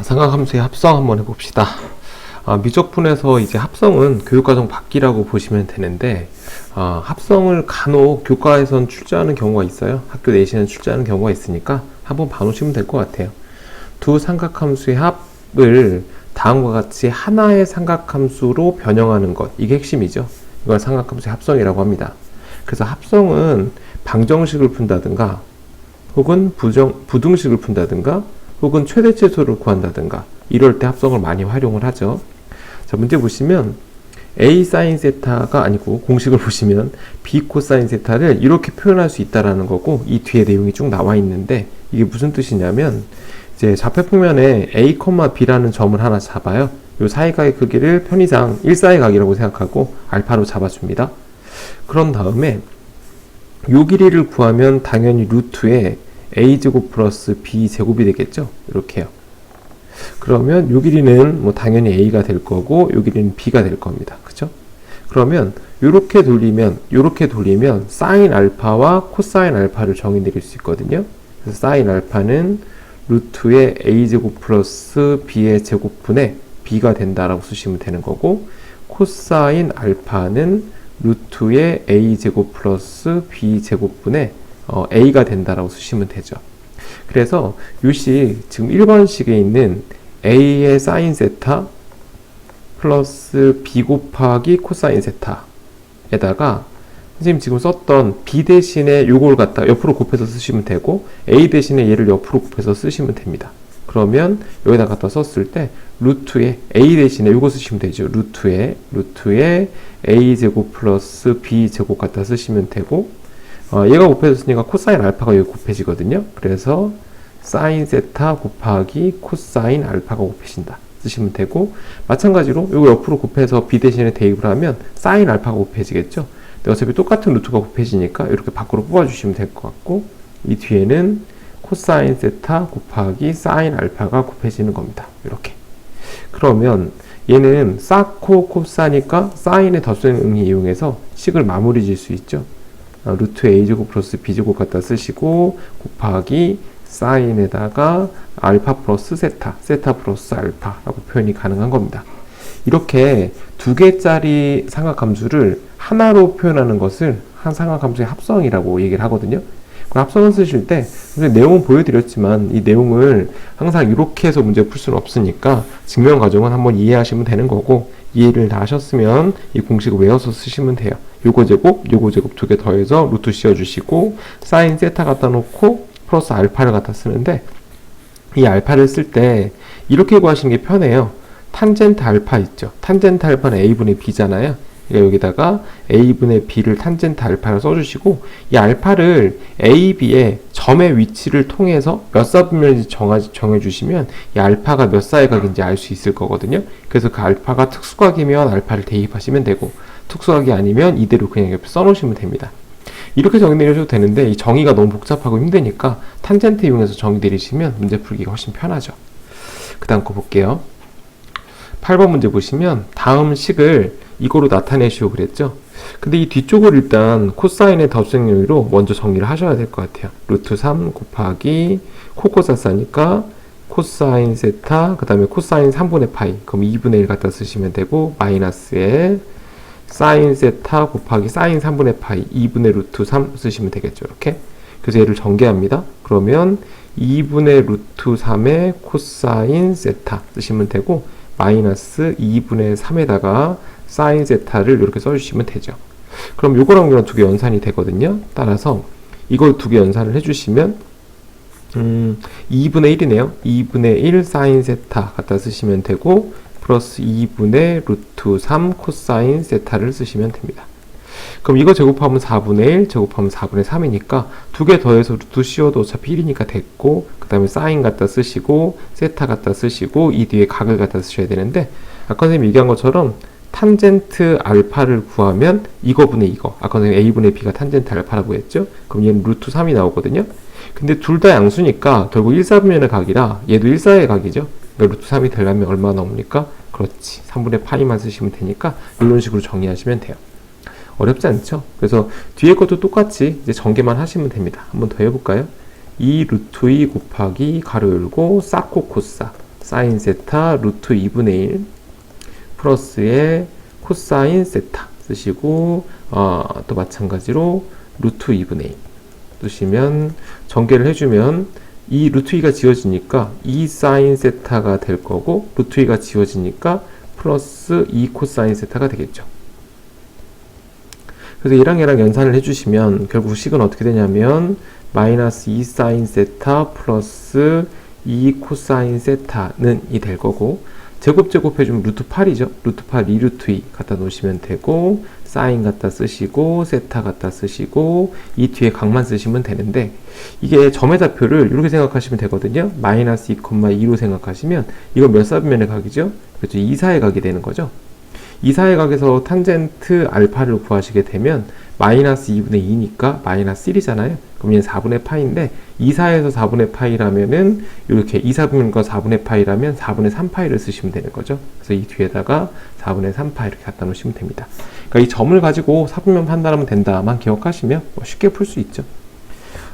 삼각함수의 합성 한번 해봅시다. 미적분에서 이제 합성은 교육과정 밖이라고 보시면 되는데, 합성을 간혹 교과에선 출제하는 경우가 있어요. 학교 내신에 출제하는 경우가 있으니까 한번 봐놓으시면 될 것 같아요. 두 삼각함수의 합을 다음과 같이 하나의 삼각함수로 변형하는 것, 이게 핵심이죠. 이걸 삼각함수의 합성이라고 합니다. 그래서 합성은 방정식을 푼다든가 혹은 부등식을 푼다든가 혹은 최대치수를 구한다든가 이럴 때 합성을 많이 활용을 하죠. 자, 문제 보시면 A sin 세타가 아니고 공식을 보시면 B 코사인 세타를 이렇게 표현할 수 있다라는 거고, 이 뒤에 내용이 쭉 나와 있는데 이게 무슨 뜻이냐면, 이제 좌표평면에 A, B라는 점을 하나 잡아요. 이 사이각의 크기를 편의상 1사의 각이라고 생각하고 알파로 잡아줍니다. 그런 다음에 요 길이를 구하면 당연히 루트에 a제곱 플러스 b제곱이 되겠죠. 이렇게요. 그러면 요 길이는 뭐 당연히 a가 될 거고 요 길이는 b가 될 겁니다. 그죠? 그러면 요렇게 돌리면 사인 알파와 코사인 알파를 정의 내릴 수 있거든요. 그래서 사인 알파는 루트의 a제곱 플러스 b의 제곱분의 b가 된다라고 쓰시면 되는 거고, 코사인 알파는 루트의 a제곱 플러스 b제곱분의 a가 된다라고 쓰시면 되죠. 그래서 요식 지금 1번식에 있는 a의 사인 세타 플러스 b 곱하기 코사인 세타에다가 선생님 지금 썼던 b 대신에 요걸 갖다 옆으로 곱해서 쓰시면 되고, a 대신에 얘를 옆으로 곱해서 쓰시면 됩니다. 그러면 여기다 갖다 썼을 때 루트에 a 대신에 요거 쓰시면 되죠. 루트에 a제곱 플러스 b제곱 갖다 쓰시면 되고, 얘가 곱해졌으니까 코사인 알파가 여기 곱해지거든요. 그래서 사인 세타 곱하기 코사인 알파가 곱해진다 쓰시면 되고, 마찬가지로 이거 옆으로 곱해서 b 대신에 대입을 하면 사인 알파가 곱해지겠죠. 근데 어차피 똑같은 루트가 곱해지니까 이렇게 밖으로 뽑아주시면 될 것 같고, 이 뒤에는 코사인 세타 곱하기 사인 알파가 곱해지는 겁니다. 이렇게. 그러면 얘는 사코 코사니까 사인의 덧셈 이용해서 식을 마무리 질 수 있죠. 루트 a제곱 플러스 b제곱 갖다 쓰시고 곱하기 사인에다가 알파 플러스 세타 플러스 알파라고 표현이 가능한 겁니다. 이렇게 두 개짜리 삼각함수를 하나로 표현하는 것을 한 삼각함수의 합성이라고 얘기를 하거든요. 합성을 쓰실 때 내용은 보여드렸지만 이 내용을 항상 이렇게 해서 문제 풀 수는 없으니까 증명 과정은 한번 이해하시면 되는 거고, 이해를 다 하셨으면 이 공식을 외워서 쓰시면 돼요. 요거 제곱 두 개 더해서 루트 씌워주시고 사인 세타 갖다 놓고 플러스 알파를 갖다 쓰는데, 이 알파를 쓸 때 이렇게 구하시는 게 편해요. 탄젠트 알파 있죠. 탄젠트 알파는 a분의 b잖아요. 그러니까 여기다가 a분의 b를 탄젠트 알파를 써주시고, 이 알파를 a, b의 점의 위치를 통해서 몇 사분면인지 정해주시면 이 알파가 몇 사의 각인지 알 수 있을 거거든요. 그래서 그 알파가 특수각이면 알파를 대입하시면 되고, 특수각이 아니면 이대로 그냥 옆에 써놓으시면 됩니다. 이렇게 정의 내려줘도 되는데 이 정의가 너무 복잡하고 힘드니까 탄젠트 이용해서 정의 내리시면 문제 풀기가 훨씬 편하죠. 그 다음 거 볼게요. 8번 문제 보시면 다음 식을 이거로 나타내시오 그랬죠. 근데 이 뒤쪽을 일단 코사인의 덧셈요리로 먼저 정리를 하셔야 될 것 같아요. 루트 3 곱하기 코코사사니까 코사인 세타, 그 다음에 코사인 3분의 파이, 그럼 2분의 1 갖다 쓰시면 되고, 마이너스에 사인 세타 곱하기 사인 3분의 파이 2분의 루트 3 쓰시면 되겠죠. 이렇게. 그래서 얘를 전개합니다. 그러면 2분의 루트 3의 코사인 세타 쓰시면 되고, 마이너스 2분의 3에다가 사인 세타를 이렇게 써주시면 되죠. 그럼 요거랑 요거랑 두 개 연산이 되거든요. 따라서 이걸 두 개 연산을 해주시면 2분의 1이네요. 2분의 1 사인 세타 갖다 쓰시면 되고, 플러스 2분의 루트 3 코사인 세타를 쓰시면 됩니다. 그럼 이거 제곱하면 4분의 1, 제곱하면 4분의 3이니까 두 개 더해서 루트 씌워도 어차피 1이니까 됐고, 그 다음에 사인 갖다 쓰시고 세타 갖다 쓰시고 이 뒤에 각을 갖다 쓰셔야 되는데, 아까 선생님이 얘기한 것처럼 탄젠트 알파를 구하면 이거분의 이거, 아까 선생님 a분의 b가 탄젠트 알파라고 했죠. 그럼 얘는 루트 3이 나오거든요. 근데 둘 다 양수니까 결국 1사분면의 각이라 얘도 1사의 각이죠. 그러니까 루트 3이 되려면 얼마 나옵니까? 그렇지, 3분의 파이만 쓰시면 되니까 이런 식으로 정리하시면 돼요. 어렵지 않죠? 그래서 뒤에 것도 똑같이 이제 전개만 하시면 됩니다. 한번 더 해볼까요? 2 루트 2 곱하기 가로 열고 사코 코사 사인 세타 루트 2분의 1 플러스에 코사인 세타 쓰시고 또 마찬가지로 루트 2분의 1 쓰시면 전개를 해주면 이 루트 2가 지워지니까 2 사인 세타가 될 거고 루트 2가 지워지니까 플러스 2 코사인 세타가 되겠죠. 그래서 얘랑 얘랑 연산을 해주시면 결국 식은 어떻게 되냐면 마이너스 2 사인 세타 플러스 2 코사인 세타는 이 될 거고 제곱해주면 루트 8이죠. 루트 8 2루트 2 갖다 놓으시면 되고 사인 갖다 쓰시고 세타 갖다 쓰시고 이 뒤에 각만 쓰시면 되는데 이게 점의 좌표를 이렇게 생각하시면 되거든요. 마이너스 2,2로 생각하시면 이건 몇 사분면의 각이죠? 그렇죠. 2사의 각이 되는 거죠. 2사의 각에서 탄젠트 알파를 구하시게 되면 마이너스 2분의 2니까 마이너스 1이잖아요. 그럼 얘는 4분의 파이인데 2사에서 4분의 파이라면은 이렇게 2사분면과 4분의 파이라면 4분의 3파이를 쓰시면 되는 거죠. 그래서 이 뒤에다가 4분의 3파이 이렇게 갖다 놓으시면 됩니다. 그러니까 이 점을 가지고 사분면 판단하면 된다만 기억하시면 쉽게 풀 수 있죠.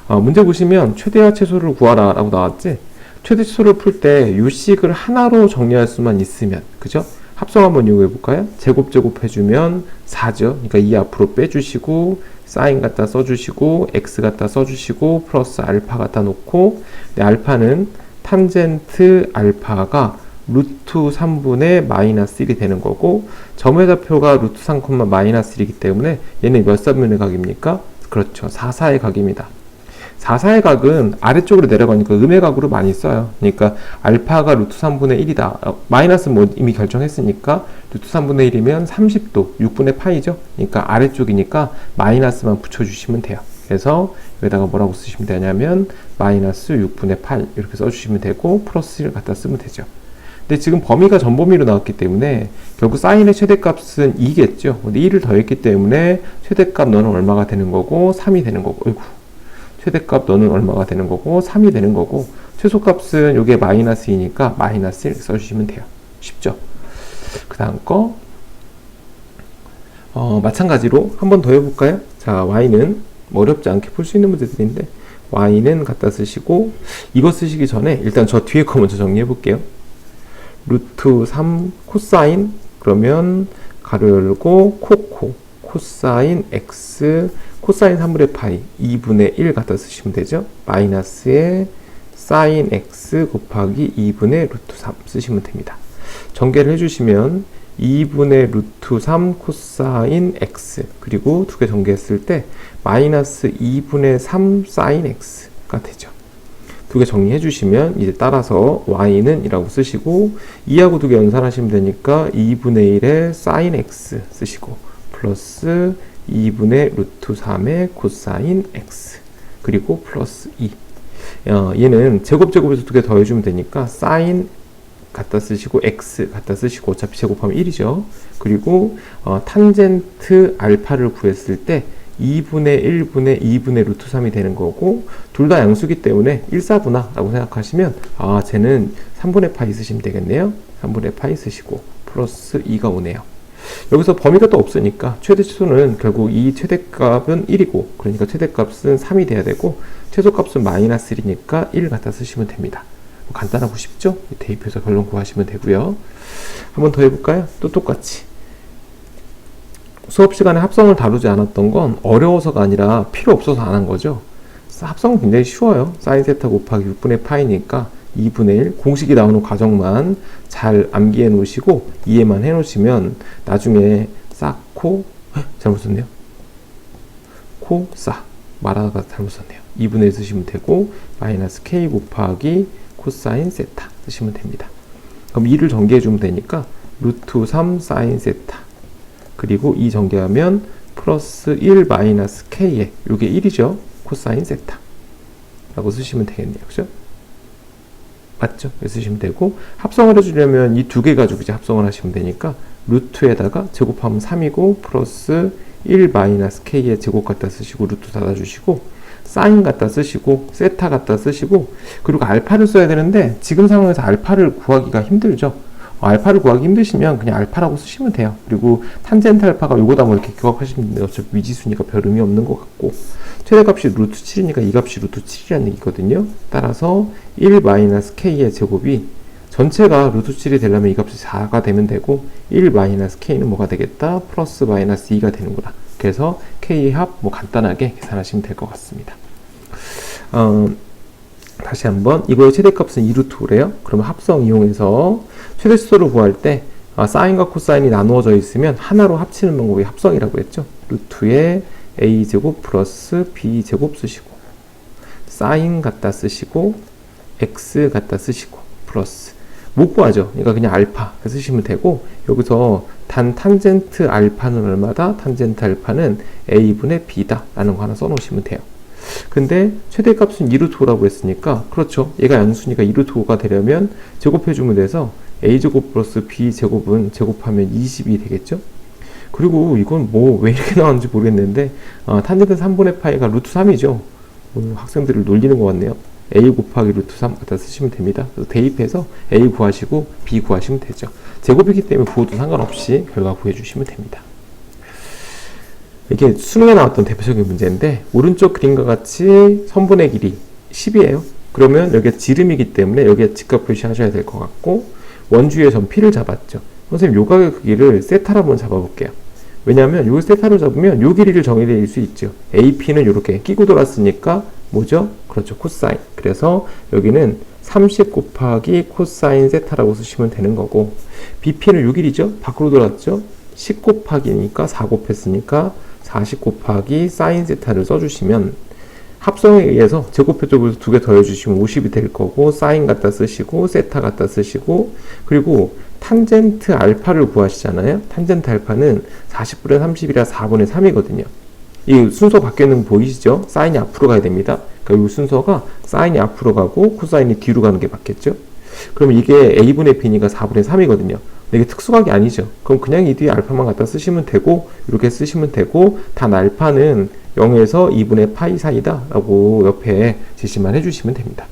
문제 보시면 최대와 최소를 구하라 라고 나왔지. 최대 최소를 풀 때 이 식을 하나로 정리할 수만 있으면 그죠? 합성 한번 이용해 볼까요? 제곱 해주면 4죠. 그러니까 2 앞으로 빼주시고 사인 갖다 써주시고 x 갖다 써주시고 플러스 알파 갖다 놓고 알파는 탄젠트 알파가 루트 3분의 마이너스 1이 되는 거고 점의 좌표가 루트 3, 마이너스 1이기 때문에 얘는 몇 사분면의 각입니까? 그렇죠. 4사의 각입니다. 4사의 각은 아래쪽으로 내려가니까 음의 각으로 많이 써요. 그러니까 알파가 루트 3분의 1이다. 마이너스는 뭐 이미 결정했으니까 루트 3분의 1이면 30도 6분의 파이죠. 그러니까 아래쪽이니까 마이너스만 붙여주시면 돼요. 그래서 여기다가 뭐라고 쓰시면 되냐면 마이너스 6분의 8 이렇게 써주시면 되고 플러스 1 갖다 쓰면 되죠. 근데 지금 범위가 전범위로 나왔기 때문에 결국 사인의 최대값은 2겠죠. 근데 1을 더했기 때문에 최대값 너는 얼마가 되는 거고 3이 되는 거고 어이구. 최대값 너는 얼마가 되는 거고 3이 되는 거고 최소값은 이게 마이너스 2니까 마이너스 1 써주시면 돼요. 쉽죠? 그 다음 거 마찬가지로 한 번 더 해볼까요? 자, y는 어렵지 않게 풀 수 있는 문제들인데 y는 갖다 쓰시고 이거 쓰시기 전에 일단 저 뒤에 거 먼저 정리해 볼게요. 루트 3 코사인 그러면 가로 열고 코사인 x 코사인 3분의 파이 2분의 1 갖다 쓰시면 되죠. 마이너스에 사인 x 곱하기 2분의 루트 3 쓰시면 됩니다. 전개를 해주시면 2분의 루트 3 코사인 x 그리고 두 개 전개했을 때 마이너스 2분의 3 사인 x가 되죠. 두 개 정리해 주시면 이제 따라서 y는 이라고 쓰시고 2하고 두 개 연산하시면 되니까 2분의 1의 사인 x 쓰시고 플러스 2분의 루트 3의 코사인 x 그리고 플러스 2 얘는 제곱에서 두 개 더해주면 되니까 사인 갖다 쓰시고 x 갖다 쓰시고 어차피 제곱하면 1이죠. 그리고 탄젠트 알파를 구했을 때 2분의 1분의 2분의 루트 3이 되는 거고 둘 다 양수기 때문에 1사분하 라고 생각하시면 쟤는 3분의 파이 쓰시면 되겠네요. 3분의 파이 쓰시고 플러스 2가 오네요. 여기서 범위가 또 없으니까 최대 최소는 결국 이 최대값은 1이고 그러니까 최대값은 3이 돼야 되고 최소값은 마이너스 1이니까 1 갖다 쓰시면 됩니다. 간단하고 쉽죠? 대입해서 결론 구하시면 되고요. 한번 더 해볼까요? 또 똑같이 수업 시간에 합성을 다루지 않았던 건 어려워서가 아니라 필요 없어서 안 한 거죠. 합성은 굉장히 쉬워요. 사인 세타 곱하기 6분의 파이니까 2분의 1 공식이 나오는 과정만 잘 암기해 놓으시고 이해만 해 놓으시면 나중에 쌓고 잘못 썼네요. 코사 말하다가 잘못 썼네요. 2분의 1 쓰시면 되고 마이너스 k 곱하기 코사인 세타 쓰시면 됩니다. 그럼 2를 전개해 주면 되니까 루트 3 사인 세타 그리고 2 전개하면 플러스 1 마이너스 k에 이게 1이죠. 코사인 세타 라고 쓰시면 되겠네요. 그죠? 맞죠? 쓰시면 되고 합성을 해주려면 이 두 개 가지고 이제 합성을 하시면 되니까 루트에다가 제곱하면 3이고 플러스 1 마이너스 k의 제곱 갖다 쓰시고 루트 닫아주시고 사인 갖다 쓰시고 세타 갖다 쓰시고 그리고 알파를 써야 되는데 지금 상황에서 알파를 구하기가 힘들죠. 알파를 구하기 힘드시면 그냥 알파라고 쓰시면 돼요. 그리고 탄젠트 알파가 요거다 뭐 이렇게 기억하시면 돼요. 어차피 미지수니까 별 의미 없는 것 같고 최대값이 루트 7이니까 이 값이 루트 7이라는 얘기거든요. 따라서 1 마이너스 k의 제곱이 전체가 루트 7이 되려면 이 값이 4가 되면 되고 1 마이너스 k는 뭐가 되겠다? 플러스 마이너스 2가 되는구나. 그래서 k의 합 뭐 간단하게 계산하시면 될 것 같습니다. 다시 한번 이거의 최대값은 2루트 5래요. 그러면 합성 이용해서 최대치수를 구할 때 사인과 코사인이 나누어져 있으면 하나로 합치는 방법이 합성이라고 했죠. 루트에 a제곱 플러스 b제곱 쓰시고 사인 갖다 쓰시고 x 갖다 쓰시고 플러스 못 구하죠. 그러니까 그냥 알파 쓰시면 되고 여기서 단 탄젠트 알파는 얼마다? 탄젠트 알파는 a분의 b다 라는 거 하나 써놓으시면 돼요. 근데 최대값은 2루트 5라고 했으니까 그렇죠. 얘가 양수니까 2루트 5가 되려면 제곱해주면 돼서 a제곱 플러스 b제곱은 제곱하면 20이 되겠죠. 그리고 이건 뭐 왜 이렇게 나왔는지 모르겠는데 탄젠트 3분의 파이가 루트 3이죠. 학생들을 놀리는 것 같네요. a 곱하기 루트 3 갖다 쓰시면 됩니다. 그래서 대입해서 a 구하시고 b 구하시면 되죠. 제곱이기 때문에 구워도 상관없이 결과 구해주시면 됩니다. 이게 수능에 나왔던 대표적인 문제인데 오른쪽 그림과 같이 선분의 길이 10이에요. 그러면 여기가 지름이기 때문에 여기에 직각 표시하셔야 될 것 같고 원주의 전 P를 잡았죠. 선생님 요각의 크기를 세타로 한번 잡아볼게요. 왜냐하면 요 세타로 잡으면 요 길이를 정의될 수 있죠. AP는 이렇게 끼고 돌았으니까 뭐죠? 그렇죠. 코사인. 그래서 여기는 30 곱하기 코사인 세타라고 쓰시면 되는 거고 BP는 요 길이죠. 밖으로 돌았죠. 10 곱하기니까 4 곱했으니까 40 곱하기 사인 세타를 써주시면 합성에 의해서 제곱해 쪽에서 2개 더해주시면 50이 될 거고 사인 갖다 쓰시고 세타 갖다 쓰시고 그리고 탄젠트 알파를 구하시잖아요. 탄젠트 알파는 40분의 30이라 4분의 3이거든요. 이 순서 바뀌는 거 보이시죠? 사인이 앞으로 가야 됩니다. 그러니까 이 순서가 사인이 앞으로 가고 코사인이 뒤로 가는 게 맞겠죠? 그러면 이게 a분의 b니까 4분의 3이거든요. 이게 특수각이 아니죠. 그럼 그냥 이 뒤에 알파만 갖다 쓰시면 되고 이렇게 쓰시면 되고 단 알파는 0에서 2분의 파이 사이다 라고 옆에 제시만 해주시면 됩니다.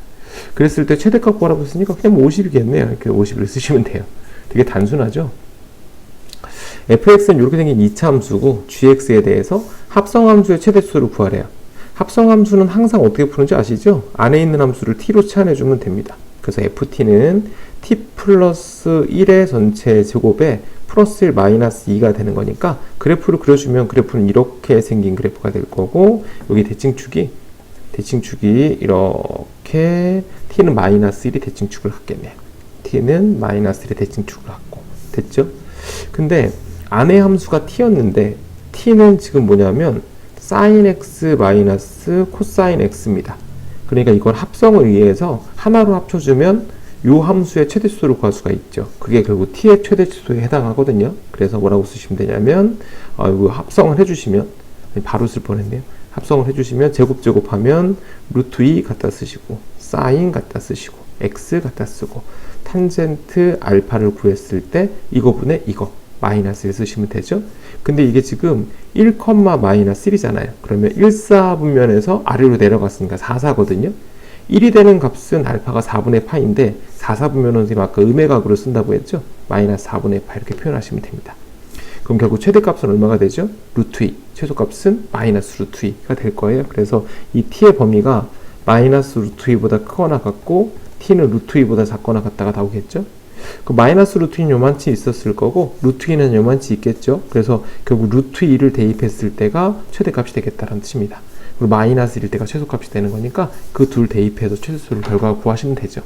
그랬을 때 최대값 구하라고 했으니까 그냥 뭐 50이겠네요. 이렇게 50을 쓰시면 돼요. 되게 단순하죠. fx는 이렇게 생긴 2차 함수고 gx에 대해서 합성함수의 최대수를 구하래요. 합성함수는 항상 어떻게 푸는지 아시죠? 안에 있는 함수를 t로 치환해주면 됩니다. 그래서 ft는 t 플러스 1의 전체 제곱에 플러스 1 마이너스 2가 되는 거니까 그래프를 그려주면 그래프는 이렇게 생긴 그래프가 될 거고 여기 대칭축이 이렇게 t는 마이너스 1이 대칭축을 갖겠네요. t는 마이너스 1의 대칭축을 갖고 됐죠? 근데 안의 함수가 t였는데 t는 지금 뭐냐면 sin x 마이너스 코사인 x입니다. 그러니까 이걸 합성을 의해서 하나로 합쳐주면 요 함수의 최대치수를 구할 수가 있죠. 그게 결국 t의 최대치수에 해당하거든요. 그래서 뭐라고 쓰시면 되냐면 이거 합성을 해주시면 바로 쓸 뻔했네요. 합성을 해주시면 제곱하면 루트 2 갖다 쓰시고 사인 갖다 쓰시고 x 갖다 쓰고 탄젠트 알파를 구했을 때 이거분의 이거 마이너스를 쓰시면 되죠. 근데 이게 지금 1, 마이너스 1이잖아요. 그러면 1사분면에서 아래로 내려갔으니까 4사거든요. 1이 되는 값은 알파가 4분의 파인데 4사분면은 선생님 아까 음의각으로 쓴다고 했죠. 마이너스 4분의 파 이렇게 표현하시면 됩니다. 그럼 결국 최대값은 얼마가 되죠? 루트 2. 최소값은 마이너스 루트 2가 될 거예요. 그래서 이 t의 범위가 마이너스 루트 2보다 크거나 같고 t는 루트 2보다 작거나 같다가 나오겠죠. 그 마이너스 루트 2는 요만치 있었을 거고 루트 2는 요만치 있겠죠. 그래서 결국 루트 2를 대입했을 때가 최대값이 되겠다는 뜻입니다. 그리고 마이너스 1일 때가 최소값이 되는 거니까 그 둘 대입해서 최소수를 결과 구하시면 되죠.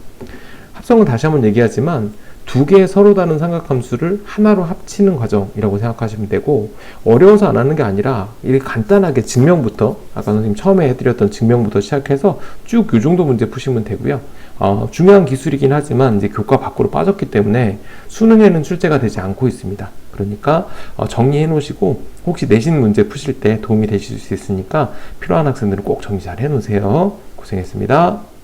합성은 다시 한번 얘기하지만 두 개의 서로 다른 삼각함수를 하나로 합치는 과정이라고 생각하시면 되고 어려워서 안 하는 게 아니라 이렇게 간단하게 증명부터 아까 선생님 처음에 해드렸던 증명부터 시작해서 쭉 이 정도 문제 푸시면 되고요. 중요한 기술이긴 하지만 이제 교과 밖으로 빠졌기 때문에 수능에는 출제가 되지 않고 있습니다. 그러니까 정리해 놓으시고 혹시 내신 문제 푸실 때 도움이 되실 수 있으니까 필요한 학생들은 꼭 정리 잘 해 놓으세요. 고생했습니다.